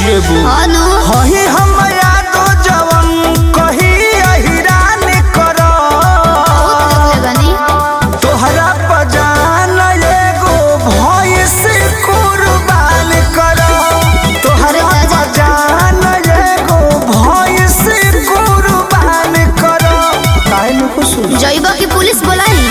जेबू हही हम यादो जवन कही अहिरान करो तोहरा पजान एगो भैंस कुर्बान करो तोहरा पजान एगो भैंस कुर्बान करो काहे न खुश जइबा की पुलिस बोलाई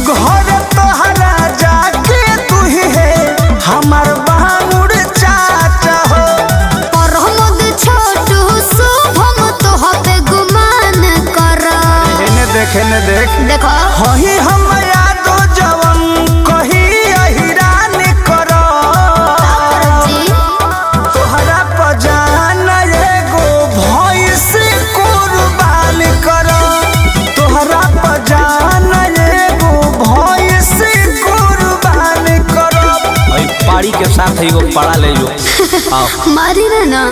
घर तोहरा जाके तू ही है हमार बाहुर चाचा हो और हम छोटू शुभम तो हपे गुमान कर ने देख देखो हही हम यादो जवन कही अहिरान करो तोहरा पजान एगो भैंस कुर्बान करो तोहरा पजान एगो भैंस कुर्बान करो पाड़ी के साथ एगो पड़ा ले जो मारी ना